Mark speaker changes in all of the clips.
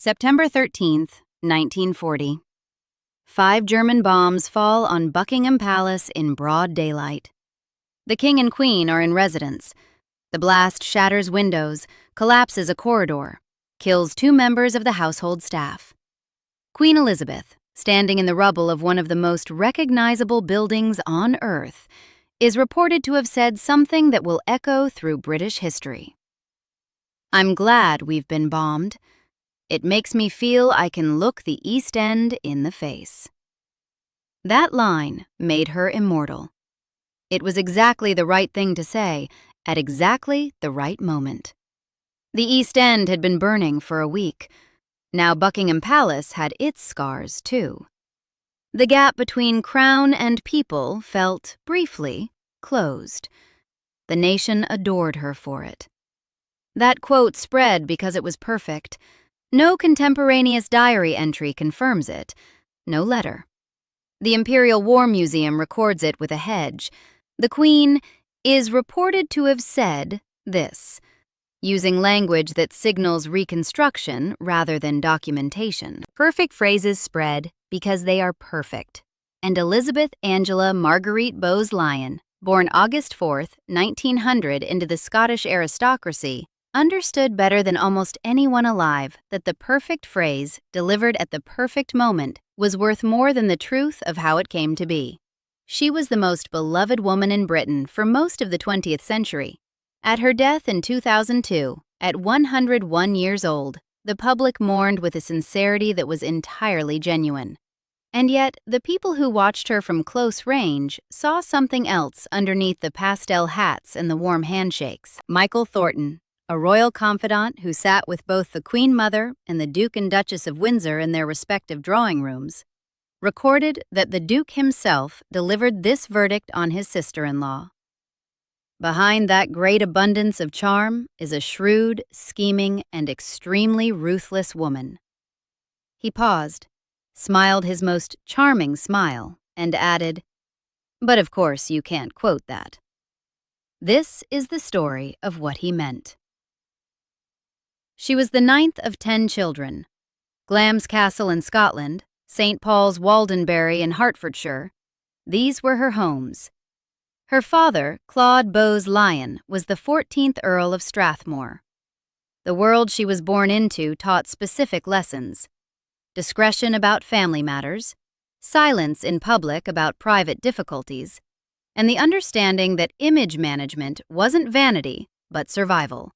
Speaker 1: September 13th, 1940. 5 German bombs fall on Buckingham Palace in broad daylight. The King and Queen are in residence. The blast shatters windows, collapses a corridor, kills 2 members of the household staff. Queen Elizabeth, standing in the rubble of one of the most recognizable buildings on Earth, is reported to have said something that will echo through British history. "I'm glad we've been bombed. It makes me feel I can look the East End in the face." That line made her immortal. It was exactly the right thing to say, at exactly the right moment. The East End had been burning for a week. Now Buckingham Palace had its scars, too. The gap between crown and people felt, briefly, closed. The nation adored her for it. That quote spread because it was perfect. No contemporaneous diary entry confirms it, no letter. The Imperial War Museum records it with a hedge. The Queen is reported to have said this, using language that signals reconstruction rather than documentation. Perfect phrases spread because they are perfect. And Elizabeth Angela Marguerite Bowes-Lyon, born August 4th, 1900 into the Scottish aristocracy, understood better than almost anyone alive that the perfect phrase, delivered at the perfect moment, was worth more than the truth of how it came to be. She was the most beloved woman in Britain for most of the 20th century. At her death in 2002, at 101 years old, the public mourned with a sincerity that was entirely genuine. And yet, the people who watched her from close range saw something else underneath the pastel hats and the warm handshakes. Michael Thornton, a royal confidant who sat with both the Queen Mother and the Duke and Duchess of Windsor in their respective drawing rooms, recorded that the Duke himself delivered this verdict on his sister-in-law. "Behind that great abundance of charm is a shrewd, scheming, and extremely ruthless woman." He paused, smiled his most charming smile, and added, "But of course you can't quote that." This is the story of what he meant. She was the 9th of 10 children. Glamis Castle in Scotland, St. Paul's Waldenbury in Hertfordshire, these were her homes. Her father, Claude Bowes-Lyon, was the 14th Earl of Strathmore. The world she was born into taught specific lessons: discretion about family matters, silence in public about private difficulties, and the understanding that image management wasn't vanity, but survival.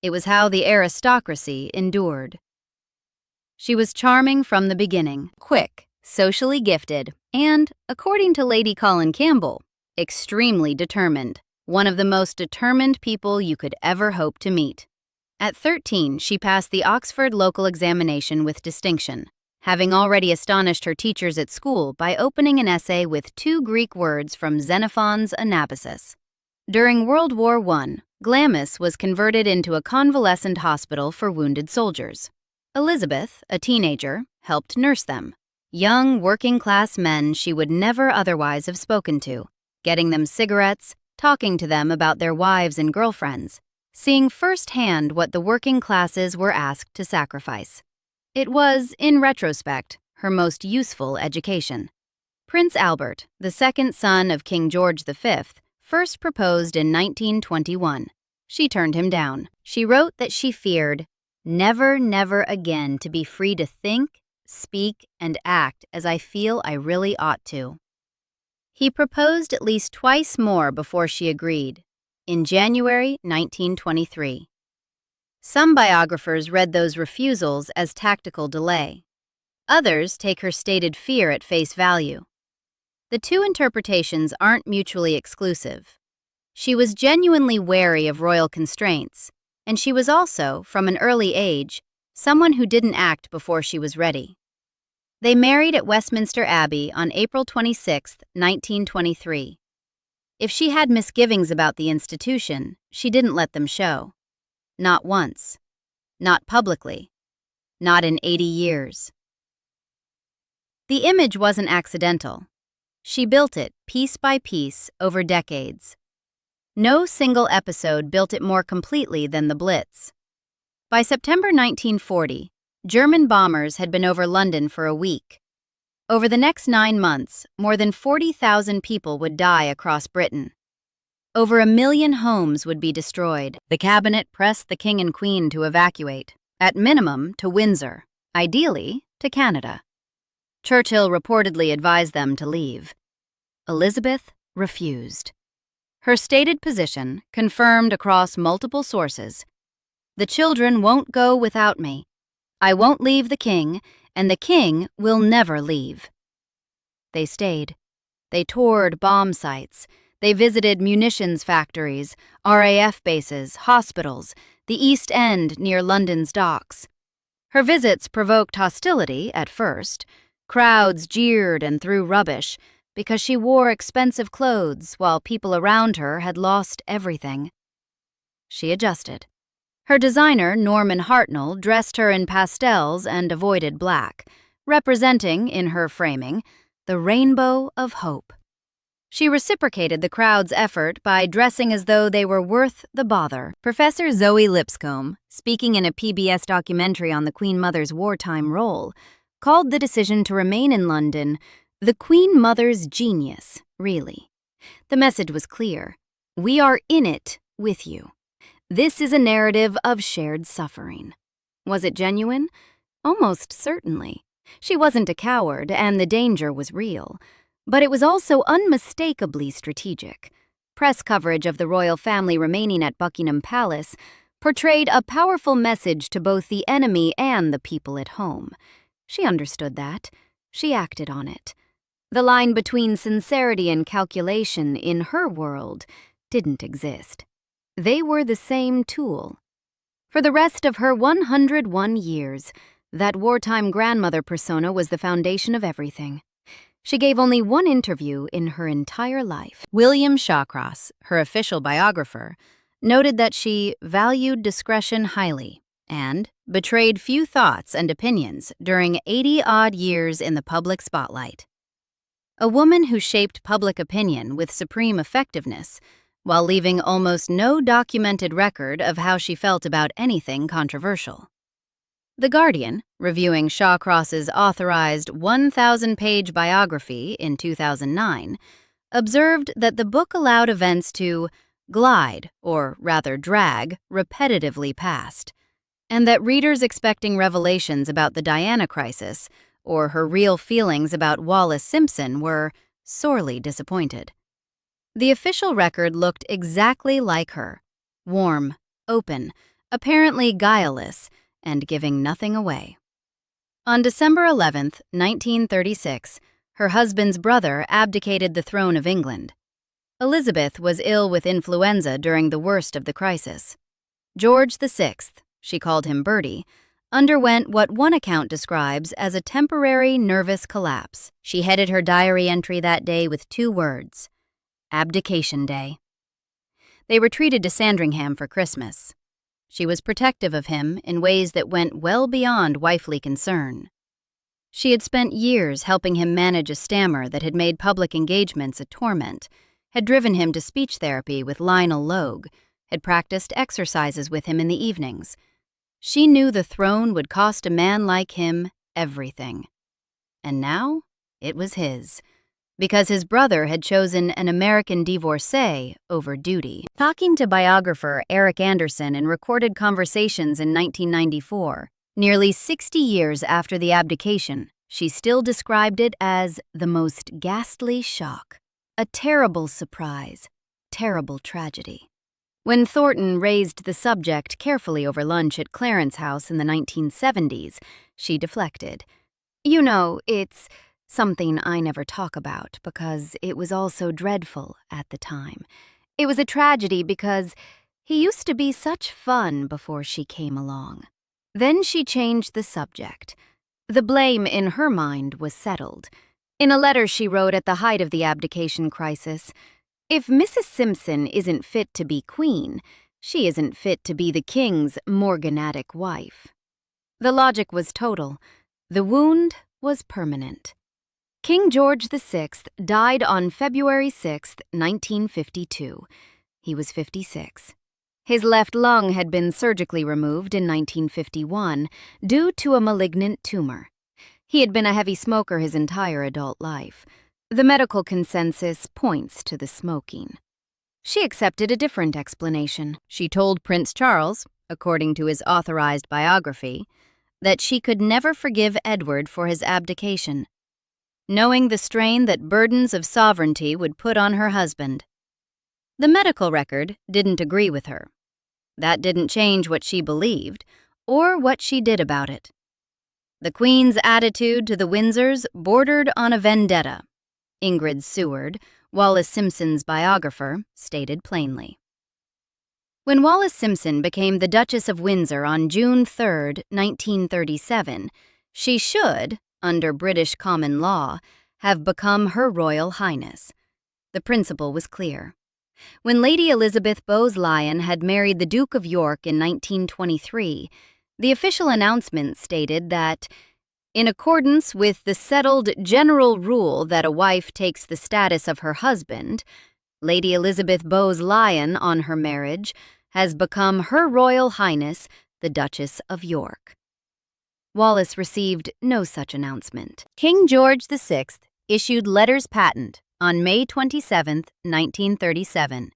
Speaker 1: It was how the aristocracy endured. She was charming from the beginning, quick, socially gifted, and, according to Lady Colin Campbell, extremely determined, one of the most determined people you could ever hope to meet. At 13, she passed the Oxford local examination with distinction, having already astonished her teachers at school by opening an essay with 2 Greek words from Xenophon's Anabasis. During World War I, Glamis was converted into a convalescent hospital for wounded soldiers. Elizabeth, a teenager, helped nurse them. Young, working-class men she would never otherwise have spoken to, getting them cigarettes, talking to them about their wives and girlfriends, seeing firsthand what the working classes were asked to sacrifice. It was, in retrospect, her most useful education. Prince Albert, the second son of King George V, first proposed in 1921. She turned him down. She wrote that she feared never, never again to be free to think, speak, and act as I feel I really ought to. He proposed at least twice more before she agreed, in January 1923. Some biographers read those refusals as tactical delay. Others take her stated fear at face value. The 2 interpretations aren't mutually exclusive. She was genuinely wary of royal constraints, and she was also, from an early age, someone who didn't act before she was ready. They married at Westminster Abbey on April 26, 1923. If she had misgivings about the institution, she didn't let them show. Not once. Not publicly. Not in 80 years. The image wasn't accidental. She built it piece by piece over decades. No single episode built it more completely than the Blitz. By September 1940, German bombers had been over London for a week. Over the next 9 months, more than 40,000 people would die across Britain. Over 1 million homes would be destroyed. The cabinet pressed the king and queen to evacuate, at minimum to Windsor, ideally to Canada. Churchill reportedly advised them to leave. Elizabeth refused. Her stated position, confirmed across multiple sources: "The children won't go without me. I won't leave the king, and the king will never leave." They stayed. They toured bomb sites. They visited munitions factories, RAF bases, hospitals, the East End near London's docks. Her visits provoked hostility at first. Crowds jeered and threw rubbish because she wore expensive clothes while people around her had lost everything. She adjusted. Her designer, Norman Hartnell, dressed her in pastels and avoided black, representing, in her framing, the rainbow of hope. She reciprocated the crowd's effort by dressing as though they were worth the bother. Professor Zoe Lipscomb, speaking in a PBS documentary on the Queen Mother's wartime role, called the decision to remain in London the Queen Mother's genius, really. The message was clear. We are in it with you. This is a narrative of shared suffering. Was it genuine? Almost certainly. She wasn't a coward, and the danger was real. But it was also unmistakably strategic. Press coverage of the royal family remaining at Buckingham Palace portrayed a powerful message to both the enemy and the people at home. She understood that. She acted on it. The line between sincerity and calculation in her world didn't exist. They were the same tool. For the rest of her 101 years, that wartime grandmother persona was the foundation of everything. She gave only one interview in her entire life. William Shawcross, her official biographer, noted that she valued discretion highly and betrayed few thoughts and opinions during 80-odd years in the public spotlight. A woman who shaped public opinion with supreme effectiveness, while leaving almost no documented record of how she felt about anything controversial. The Guardian, reviewing Shawcross's authorized 1,000-page biography in 2009, observed that the book allowed events to glide, or rather drag, repetitively past, and that readers expecting revelations about the Diana crisis or her real feelings about Wallis Simpson were sorely disappointed. The official record looked exactly like her: warm, open, apparently guileless, and giving nothing away. On December 11, 1936, her husband's brother abdicated the throne of England. Elizabeth was ill with influenza during the worst of the crisis. George VI, she called him Bertie, underwent what one account describes as a temporary nervous collapse. She headed her diary entry that day with 2 words: Abdication Day. They retreated to Sandringham for Christmas. She was protective of him in ways that went well beyond wifely concern. She had spent years helping him manage a stammer that had made public engagements a torment, had driven him to speech therapy with Lionel Logue, had practiced exercises with him in the evenings. She knew the throne would cost a man like him everything. And now it was his, because his brother had chosen an American divorcee over duty. Talking to biographer Eric Anderson in recorded conversations in 1994, nearly 60 years after the abdication, she still described it as the most ghastly shock, a terrible surprise, terrible tragedy. When Thornton raised the subject carefully over lunch at Clarence House in the 1970s, she deflected. "You know, it's something I never talk about because it was all so dreadful at the time. It was a tragedy because he used to be such fun before she came along." Then she changed the subject. The blame in her mind was settled. In a letter she wrote at the height of the abdication crisis, "If Mrs. Simpson isn't fit to be queen, she isn't fit to be the king's morganatic wife." The logic was total. The wound was permanent. King George VI died on February 6, 1952. He was 56. His left lung had been surgically removed in 1951 due to a malignant tumor. He had been a heavy smoker his entire adult life. The medical consensus points to the smoking. She accepted a different explanation. She told Prince Charles, according to his authorized biography, that she could never forgive Edward for his abdication, knowing the strain that burdens of sovereignty would put on her husband. The medical record didn't agree with her. That didn't change what she believed or what she did about it. The Queen's attitude to the Windsors bordered on a vendetta, Ingrid Seward, Wallis Simpson's biographer, stated plainly. When Wallis Simpson became the Duchess of Windsor on June 3, 1937, she should, under British common law, have become Her Royal Highness. The principle was clear. When Lady Elizabeth Bowes-Lyon had married the Duke of York in 1923, the official announcement stated that, in accordance with the settled general rule that a wife takes the status of her husband, Lady Elizabeth Bowes-Lyon, on her marriage, has become Her Royal Highness, the Duchess of York. Wallis received no such announcement. King George VI issued letters patent on May 27, 1937,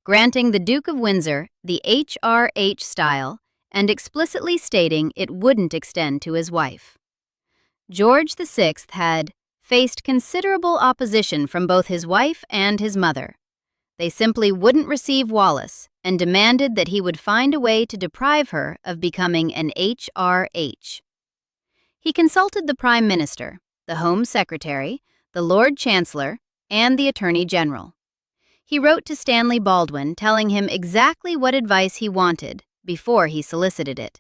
Speaker 1: granting the Duke of Windsor the HRH style and explicitly stating it wouldn't extend to his wife. George VI had faced considerable opposition from both his wife and his mother. They simply wouldn't receive Wallis and demanded that he would find a way to deprive her of becoming an HRH. He consulted the Prime Minister, the Home Secretary, the Lord Chancellor, and the Attorney General. He wrote to Stanley Baldwin telling him exactly what advice he wanted before he solicited it.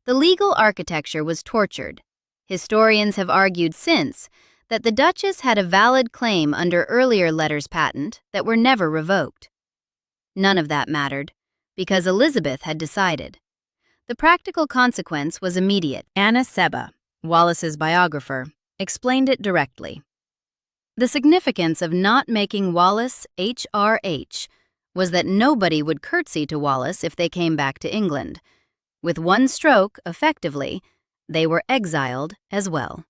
Speaker 1: The legal architecture was tortured. Historians have argued since that the Duchess had a valid claim under earlier letters patent that were never revoked. None of that mattered, because Elizabeth had decided. The practical consequence was immediate. Anna Seba, Wallis's biographer, explained it directly. The significance of not making Wallis HRH was that nobody would curtsy to Wallis if they came back to England. With one stroke, effectively, they were exiled as well.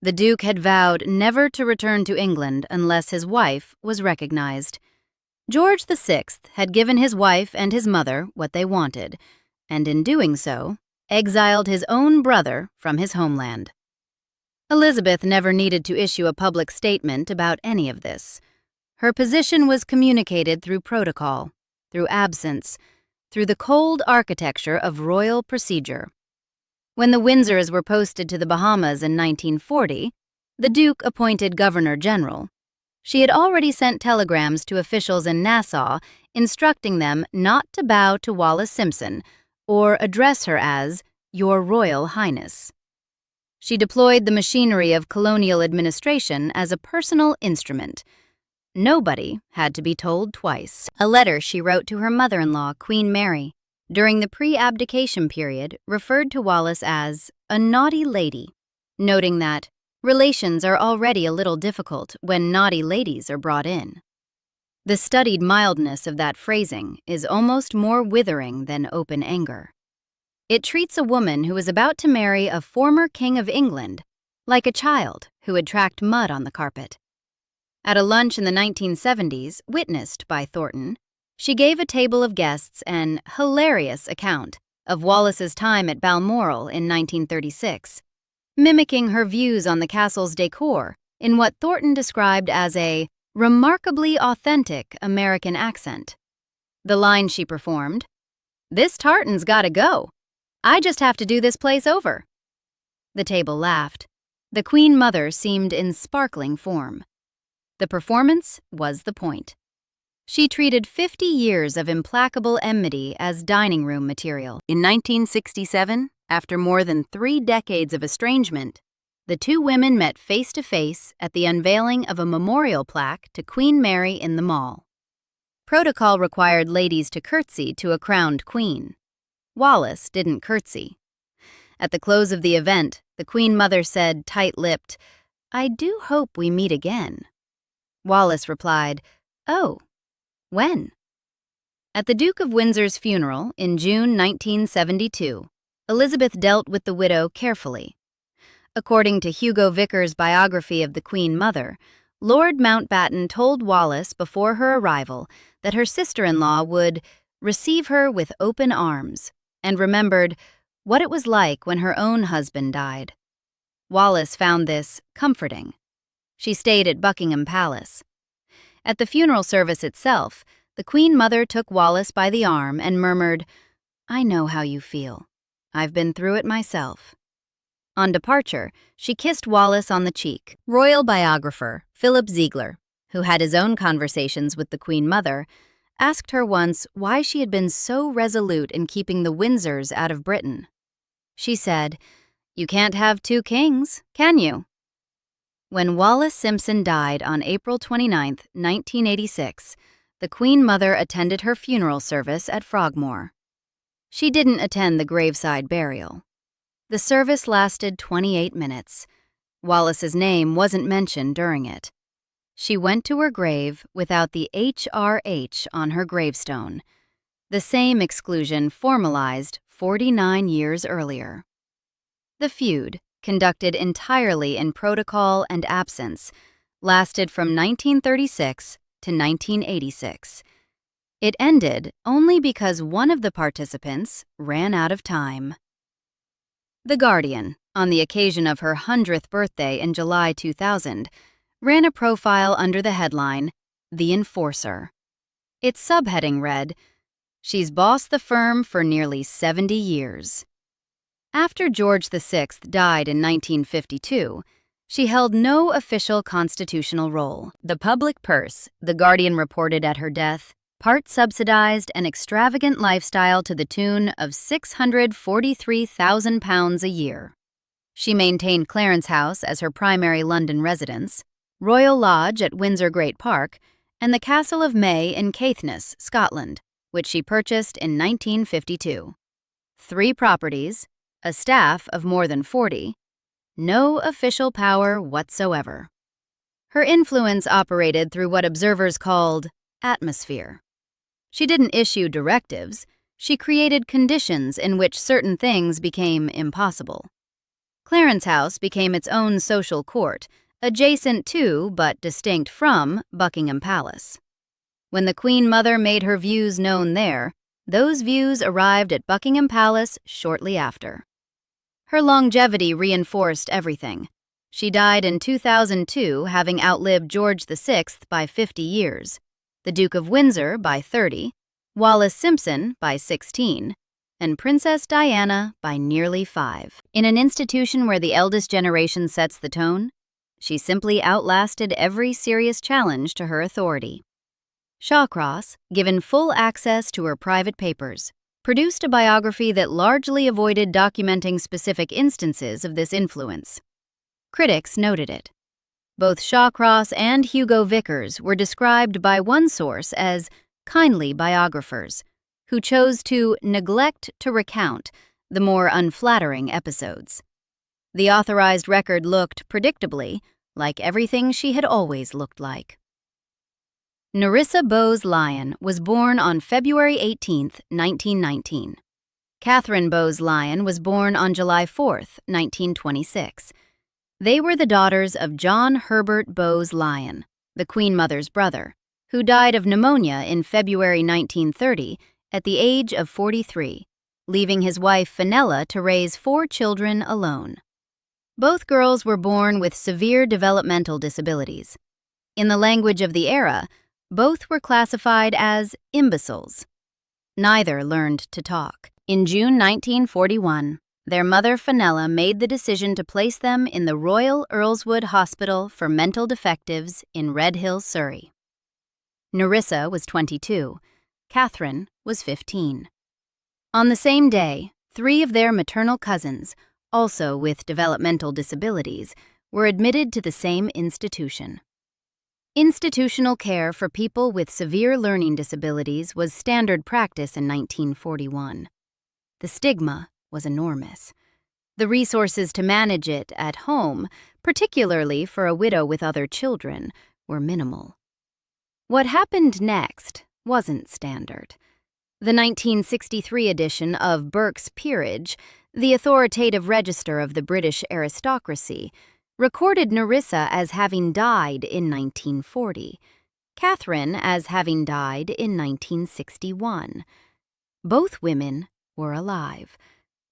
Speaker 1: The Duke had vowed never to return to England unless his wife was recognized. George VI had given his wife and his mother what they wanted, and in doing so, exiled his own brother from his homeland. Elizabeth never needed to issue a public statement about any of this. Her position was communicated through protocol, through absence, through the cold architecture of royal procedure. When the Windsors were posted to the Bahamas in 1940, the Duke appointed Governor General. She had already sent telegrams to officials in Nassau instructing them not to bow to Wallis Simpson or address her as Your Royal Highness. She deployed the machinery of colonial administration as a personal instrument. Nobody had to be told twice. A letter she wrote to her mother-in-law, Queen Mary, during the pre-abdication period referred to Wallis as a naughty lady, noting that relations are already a little difficult when naughty ladies are brought in. The studied mildness of that phrasing is almost more withering than open anger. It treats a woman who is about to marry a former king of England like a child who had tracked mud on the carpet. At a lunch in the 1970s, witnessed by Thornton, she gave a table of guests an hilarious account of Wallis's time at Balmoral in 1936, mimicking her views on the castle's decor in what Thornton described as a remarkably authentic American accent. The line she performed, "This tartan's gotta go. I just have to do this place over." The table laughed. The Queen Mother seemed in sparkling form. The performance was the point. She treated 50 years of implacable enmity as dining room material. In 1967, after more than 3 decades of estrangement, the two women met face to face at the unveiling of a memorial plaque to Queen Mary in the Mall. Protocol required ladies to curtsy to a crowned queen. Wallis didn't curtsy. At the close of the event, the Queen Mother said, tight-lipped, "I do hope we meet again." Wallis replied, "Oh, when?" At the Duke of Windsor's funeral in June 1972, Elizabeth dealt with the widow carefully. According to Hugo Vickers' biography of the Queen Mother, Lord Mountbatten told Wallis before her arrival that her sister-in-law would receive her with open arms and remembered what it was like when her own husband died. Wallis found this comforting. She stayed at Buckingham Palace. At the funeral service itself, the Queen Mother took Wallis by the arm and murmured, "I know how you feel. I've been through it myself." On departure, she kissed Wallis on the cheek. Royal biographer Philip Ziegler, who had his own conversations with the Queen Mother, asked her once why she had been so resolute in keeping the Windsors out of Britain. She said, "You can't have two kings, can you?" When Wallis Simpson died on April 29, 1986, the Queen Mother attended her funeral service at Frogmore. She didn't attend the graveside burial. The service lasted 28 minutes. Wallis's name wasn't mentioned during it. She went to her grave without the HRH on her gravestone, the same exclusion formalized 49 years earlier. The feud, conducted entirely in protocol and absence, lasted from 1936 to 1986. It ended only because one of the participants ran out of time. The Guardian, on the occasion of her 100th birthday in July 2000, ran a profile under the headline, "The Enforcer." Its subheading read, "She's bossed the firm for nearly 70 years." After George VI died in 1952, she held no official constitutional role. The public purse, The Guardian reported at her death, part subsidized an extravagant lifestyle to the tune of £643,000 a year. She maintained Clarence House as her primary London residence, Royal Lodge at Windsor Great Park, and the Castle of May in Caithness, Scotland, which she purchased in 1952. 3 properties, a staff of more than 40, no official power whatsoever. Her influence operated through what observers called atmosphere. She didn't issue directives, she created conditions in which certain things became impossible. Clarence House became its own social court, adjacent to but distinct from Buckingham Palace. When the Queen Mother made her views known there, those views arrived at Buckingham Palace shortly after. Her longevity reinforced everything. She died in 2002, having outlived George VI by 50 years, the Duke of Windsor by 30, Wallis Simpson by 16, and Princess Diana by nearly 5. In an institution where the eldest generation sets the tone, she simply outlasted every serious challenge to her authority. Shawcross, given full access to her private papers, produced a biography that largely avoided documenting specific instances of this influence. Critics noted it. Both Shawcross and Hugo Vickers were described by one source as kindly biographers, who chose to neglect to recount the more unflattering episodes. The authorized record looked, predictably, like everything she had always looked like. Nerissa Bowes-Lyon was born on February 18, 1919. Catherine Bowes-Lyon was born on July 4, 1926. They were the daughters of John Herbert Bowes-Lyon, the Queen Mother's brother, who died of pneumonia in February 1930 at the age of 43, leaving his wife Fenella to raise 4 children alone. Both girls were born with severe developmental disabilities. In the language of the era, both were classified as imbeciles. Neither learned to talk. In June 1941, their mother Fenella made the decision to place them in the Royal Earlswood Hospital for Mental Defectives in Red Hill, Surrey. Nerissa was 22. Catherine was 15. On the same day, 3 of their maternal cousins, also with developmental disabilities, were admitted to the same institution. Institutional care for people with severe learning disabilities was standard practice in 1941. The stigma was enormous. The resources to manage it at home, particularly for a widow with other children, were minimal. What happened next wasn't standard. The 1963 edition of Burke's Peerage, the authoritative register of the British aristocracy, recorded Nerissa as having died in 1940, Catherine as having died in 1961. Both women were alive.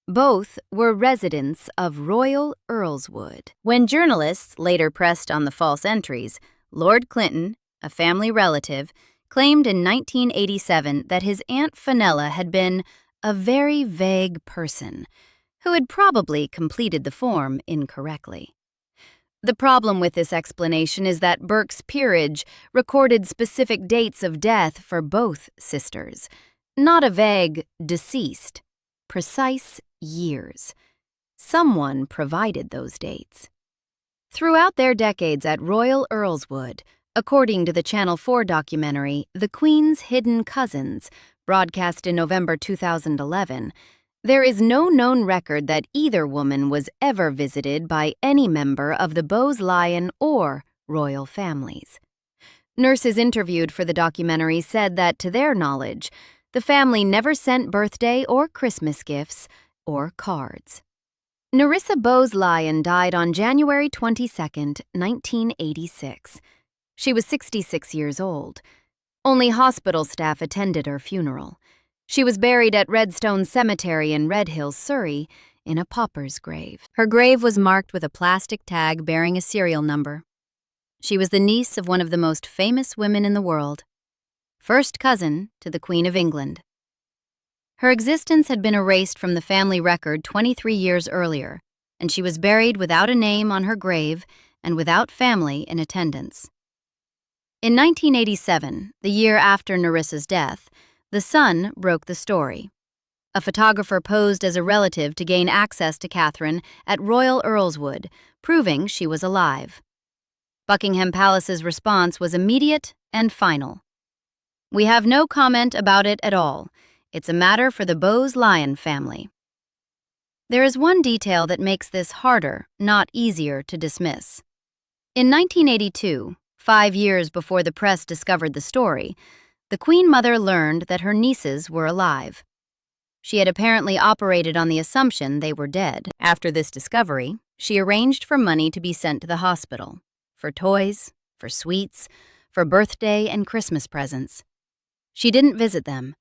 Speaker 1: Both were residents of Royal Earlswood. When journalists later pressed on the false entries, Lord Clinton, a family relative, claimed in 1987 that his Aunt Fenella had been a very vague person who had probably completed the form incorrectly. The problem with this explanation is that Burke's Peerage recorded specific dates of death for both sisters, not a vague deceased, precise years. Someone provided those dates. Throughout their decades at Royal Earlswood, according to the Channel 4 documentary The Queen's Hidden Cousins, broadcast in November 2011, there is no known record that either woman was ever visited by any member of the Bowes-Lyon or royal families. Nurses interviewed for the documentary said that, to their knowledge, the family never sent birthday or Christmas gifts or cards. Nerissa Bowes-Lyon died on January 22, 1986. She was 66 years old. Only hospital staff attended her funeral. She was buried at Redstone Cemetery in Red Hills, Surrey, in a pauper's grave. Her grave was marked with a plastic tag bearing a serial number. She was the niece of one of the most famous women in the world, first cousin to the Queen of England. Her existence had been erased from the family record 23 years earlier, and she was buried without a name on her grave and without family in attendance. In 1987, the year after Nerissa's death, The Sun broke the story. A photographer posed as a relative to gain access to Catherine at Royal Earlswood, proving she was alive. Buckingham Palace's response was immediate and final. "We have no comment about it at all. It's a matter for the Bowes-Lyon family." There is one detail that makes this harder, not easier, to dismiss. In 1982, 5 years before the press discovered the story, the Queen Mother learned that her nieces were alive. She had apparently operated on the assumption they were dead. After this discovery, she arranged for money to be sent to the hospital, for toys, for sweets, for birthday and Christmas presents. She didn't visit them.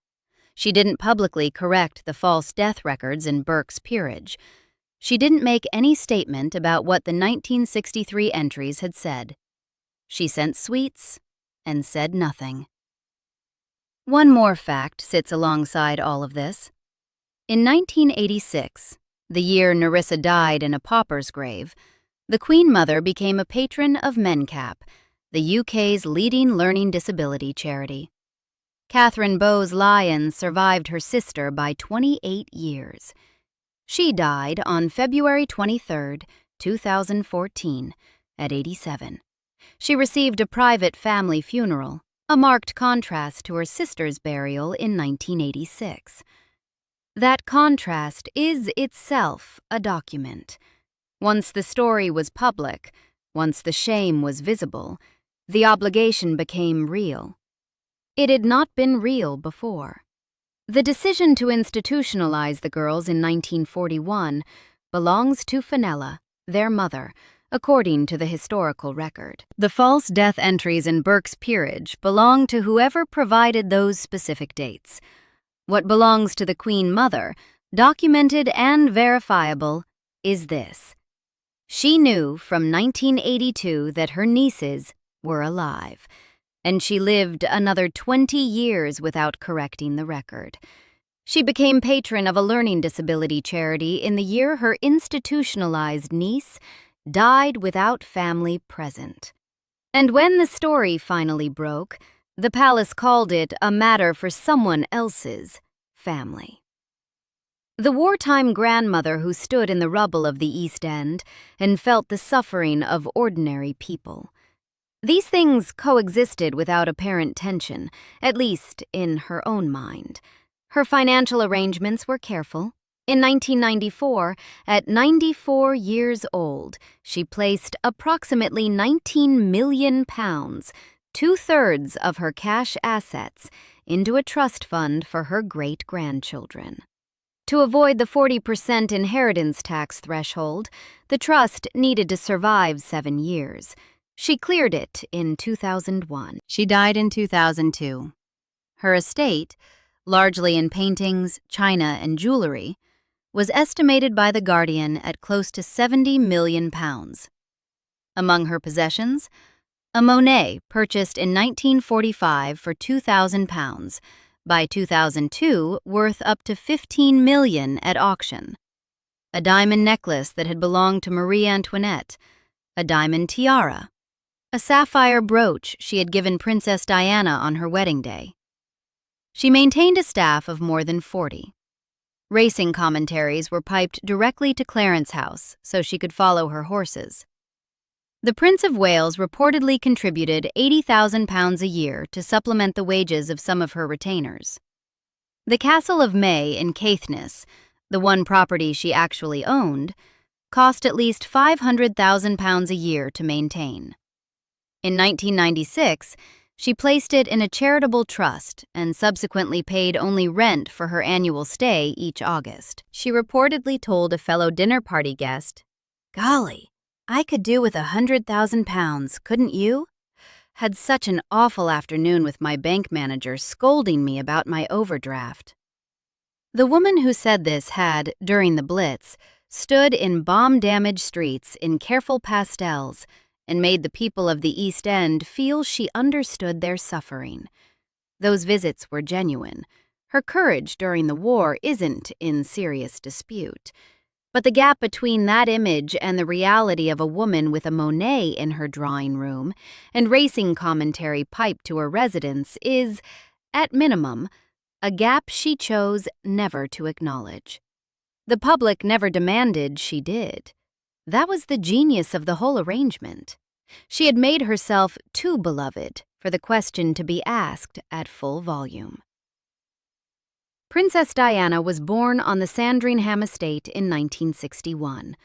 Speaker 1: She didn't publicly correct the false death records in Burke's Peerage. She didn't make any statement about what the 1963 entries had said. She sent sweets and said nothing. One more fact sits alongside all of this. In 1986, the year Nerissa died in a pauper's grave, the Queen Mother became a patron of MenCap, the UK's leading learning disability charity. Catherine Bowes-Lyon survived her sister by 28 years. She died on February 23, 2014, at 87. She received a private family funeral, a marked contrast to her sister's burial in 1986. That contrast is itself a document. Once the story was public, once the shame was visible, the obligation became real. It had not been real before. The decision to institutionalize the girls in 1941 belongs to Fenella, their mother, according to the historical record. The false death entries in Burke's Peerage belong to whoever provided those specific dates. What belongs to the Queen Mother, documented and verifiable, is this. She knew from 1982 that her nieces were alive, and she lived another 20 years without correcting the record. She became patron of a learning disability charity in the year her institutionalized niece died without family present. And when the story finally broke, the palace called it a matter for someone else's family. The wartime grandmother who stood in the rubble of the East End and felt the suffering of ordinary people. These things coexisted without apparent tension, at least in her own mind. Her financial arrangements were careful. In 1994, at 94 years old, she placed approximately £19 million, 2/3 of her cash assets into a trust fund for her great-grandchildren. To avoid the 40% inheritance tax threshold, the trust needed to survive 7 years. She cleared it in 2001. She died in 2002. Her estate, largely in paintings, china, and jewelry, was estimated by The Guardian at close to £70 million. Among her possessions, a Monet purchased in 1945 for £2,000, by 2002 worth up to $15 million at auction, a diamond necklace that had belonged to Marie Antoinette, a diamond tiara, a sapphire brooch she had given Princess Diana on her wedding day. She maintained a staff of more than 40. Racing commentaries were piped directly to Clarence House so she could follow her horses. The Prince of Wales reportedly contributed £80,000 a year to supplement the wages of some of her retainers. The Castle of May in Caithness, the one property she actually owned, cost at least £500,000 a year to maintain. In 1996, she placed it in a charitable trust and subsequently paid only rent for her annual stay each August. She reportedly told a fellow dinner party guest, "Golly, I could do with £100,000, couldn't you? Had such an awful afternoon with my bank manager scolding me about my overdraft." The woman who said this had, during the Blitz, stood in bomb-damaged streets in careful pastels and made the people of the East End feel she understood their suffering. Those visits were genuine. Her courage during the war isn't in serious dispute. But the gap between that image and the reality of a woman with a Monet in her drawing room and racing commentary piped to her residence is, at minimum, a gap she chose never to acknowledge. The public never demanded she did. That was the genius of the whole arrangement. She had made herself too beloved for the question to be asked at full volume. Princess Diana was born on the Sandringham estate in 1961.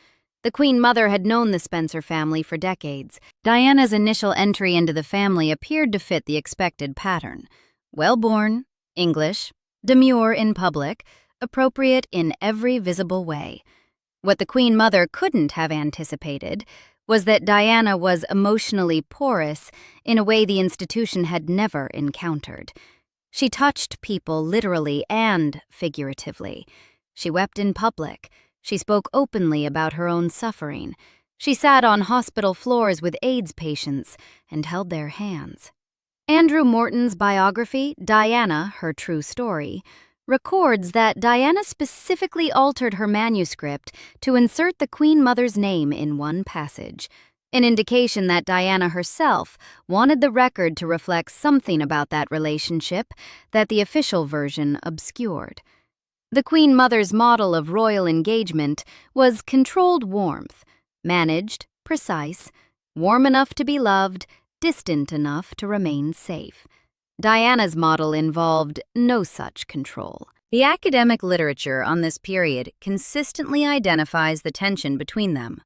Speaker 1: The Queen Mother had known the Spencer family for decades. Diana's initial entry into the family appeared to fit the expected pattern. Well-born, English, demure in public, appropriate in every visible way. What the Queen Mother couldn't have anticipated was that Diana was emotionally porous in a way the institution had never encountered. She touched people literally and figuratively. She wept in public. She spoke openly about her own suffering. She sat on hospital floors with AIDS patients and held their hands. Andrew Morton's biography, Diana, Her True Story, records that Diana specifically altered her manuscript to insert the Queen Mother's name in one passage, an indication that Diana herself wanted the record to reflect something about that relationship that the official version obscured. The Queen Mother's model of royal engagement was controlled warmth, managed, precise, warm enough to be loved, distant enough to remain safe. Diana's model involved no such control. The academic literature on this period consistently identifies the tension between them,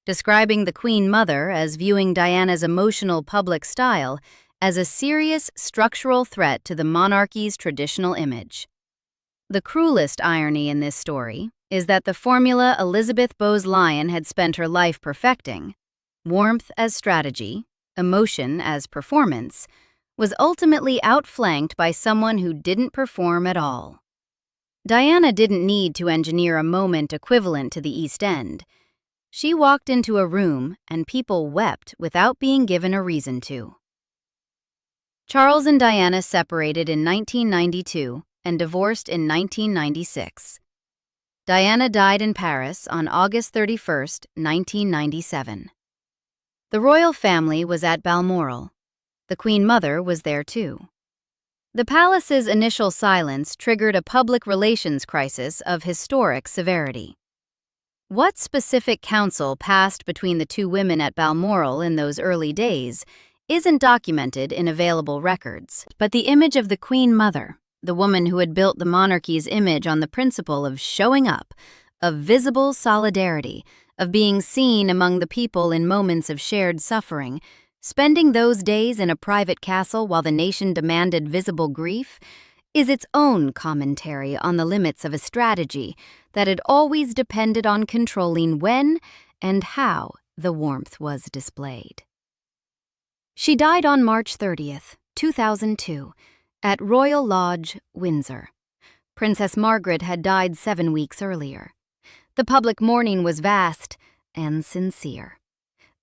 Speaker 1: describing the Queen Mother as viewing Diana's emotional public style as a serious structural threat to the monarchy's traditional image. The cruelest irony in this story is that the formula Elizabeth Bowes-Lyon had spent her life perfecting, warmth as strategy, emotion as performance, was ultimately outflanked by someone who didn't perform at all. Diana didn't need to engineer a moment equivalent to the East End. She walked into a room and people wept without being given a reason to. Charles and Diana separated in 1992 and divorced in 1996. Diana died in Paris on August 31, 1997. The royal family was at Balmoral. The Queen Mother was there too. The palace's initial silence triggered a public relations crisis of historic severity. What specific counsel passed between the two women at Balmoral in those early days isn't documented in available records, but the image of the Queen Mother, the woman who had built the monarchy's image on the principle of showing up, of visible solidarity, of being seen among the people in moments of shared suffering, Spending those days in a private castle while the nation demanded visible grief is its own commentary on the limits of a strategy that had always depended on controlling when and how the warmth was displayed. She died on March 30th, 2002, at Royal Lodge, Windsor. Princess Margaret had died 7 weeks earlier. The public mourning was vast and sincere.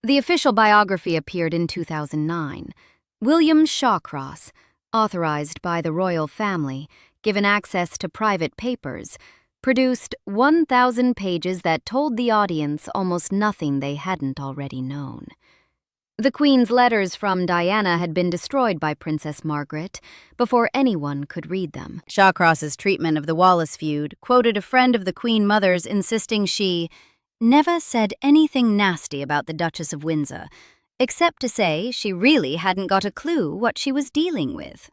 Speaker 1: The official biography appeared in 2009. William Shawcross, authorized by the royal family, given access to private papers, produced 1,000 pages that told the audience almost nothing they hadn't already known. The Queen's letters from Diana had been destroyed by Princess Margaret before anyone could read them. Shawcross's treatment of the Wallace feud quoted a friend of the Queen Mother's insisting she never said anything nasty about the Duchess of Windsor, except to say she really hadn't got a clue what she was dealing with.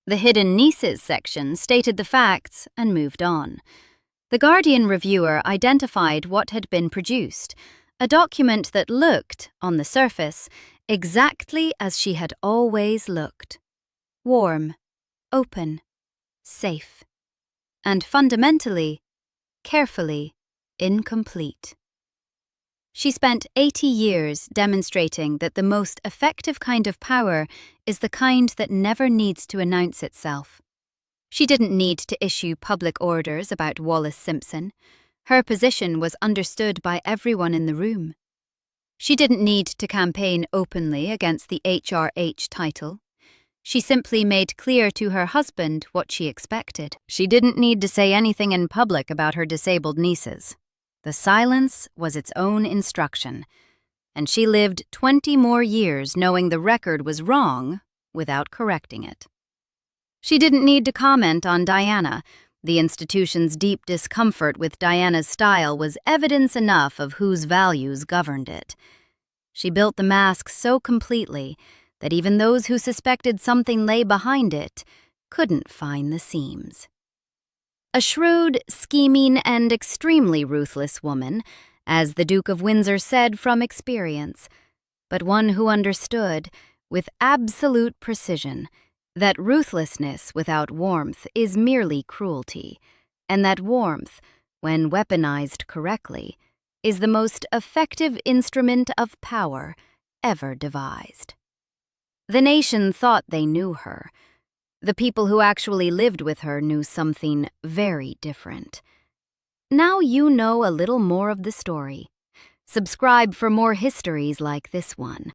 Speaker 1: The Hidden Nieces section stated the facts and moved on. The Guardian reviewer identified what had been produced, a document that looked, on the surface, exactly as she had always looked. Warm, open, safe, and fundamentally, carefully, incomplete. She spent 80 years demonstrating that the most effective kind of power is the kind that never needs to announce itself. She didn't need to issue public orders about Wallis Simpson. Her position was understood by everyone in the room. She didn't need to campaign openly against the HRH title. She simply made clear to her husband what she expected. She didn't need to say anything in public about her disabled nieces. The silence was its own instruction, and she lived 20 more years knowing the record was wrong without correcting it. She didn't need to comment on Diana. The institution's deep discomfort with Diana's style was evidence enough of whose values governed it. She built the mask so completely that even those who suspected something lay behind it couldn't find the seams. A shrewd, scheming, and extremely ruthless woman, as the Duke of Windsor said from experience, but one who understood, with absolute precision, that ruthlessness without warmth is merely cruelty, and that warmth, when weaponized correctly, is the most effective instrument of power ever devised. The nation thought they knew her. The people who actually lived with her knew something very different. Now you know a little more of the story. Subscribe for more histories like this one.